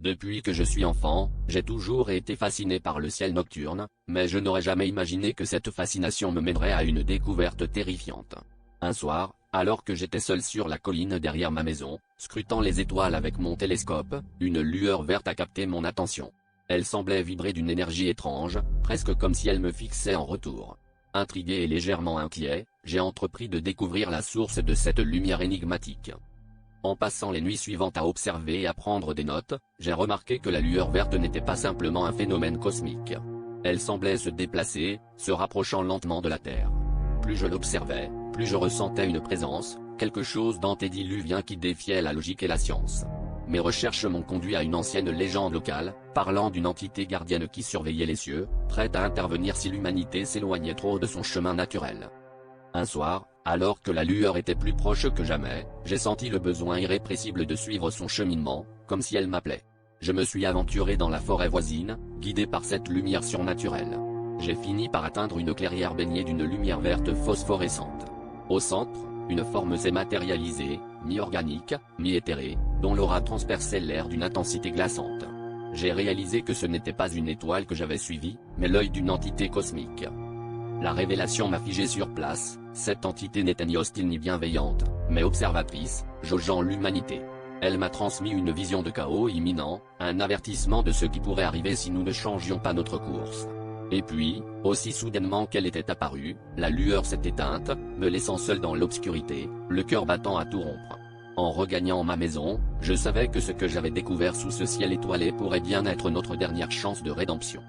Depuis que je suis enfant, j'ai toujours été fasciné par le ciel nocturne, mais je n'aurais jamais imaginé que cette fascination me mènerait à une découverte terrifiante. Un soir, alors que j'étais seul sur la colline derrière ma maison, scrutant les étoiles avec mon télescope, une lueur verte a capté mon attention. Elle semblait vibrer d'une énergie étrange, presque comme si elle me fixait en retour. Intrigué et légèrement inquiet, j'ai entrepris de découvrir la source de cette lumière énigmatique. En passant les nuits suivantes à observer et à prendre des notes, j'ai remarqué que la lueur verte n'était pas simplement un phénomène cosmique. Elle semblait se déplacer, se rapprochant lentement de la Terre. Plus je l'observais, plus je ressentais une présence, quelque chose d'antédiluvien qui défiait la logique et la science. Mes recherches m'ont conduit à une ancienne légende locale, parlant d'une entité gardienne qui surveillait les cieux, prête à intervenir si l'humanité s'éloignait trop de son chemin naturel. Un soir, alors que la lueur était plus proche que jamais, j'ai senti le besoin irrépressible de suivre son cheminement, comme si elle m'appelait. Je me suis aventuré dans la forêt voisine, guidé par cette lumière surnaturelle. J'ai fini par atteindre une clairière baignée d'une lumière verte phosphorescente. Au centre, une forme s'est matérialisée, mi-organique, mi-éthérée, dont l'aura transperçait l'air d'une intensité glaçante. J'ai réalisé que ce n'était pas une étoile que j'avais suivie, mais l'œil d'une entité cosmique. La révélation m'a figé sur place, cette entité n'était ni hostile ni bienveillante, mais observatrice, jaugeant l'humanité. Elle m'a transmis une vision de chaos imminent, un avertissement de ce qui pourrait arriver si nous ne changions pas notre course. Et puis, aussi soudainement qu'elle était apparue, la lueur s'est éteinte, me laissant seul dans l'obscurité, le cœur battant à tout rompre. En regagnant ma maison, je savais que ce que j'avais découvert sous ce ciel étoilé pourrait bien être notre dernière chance de rédemption.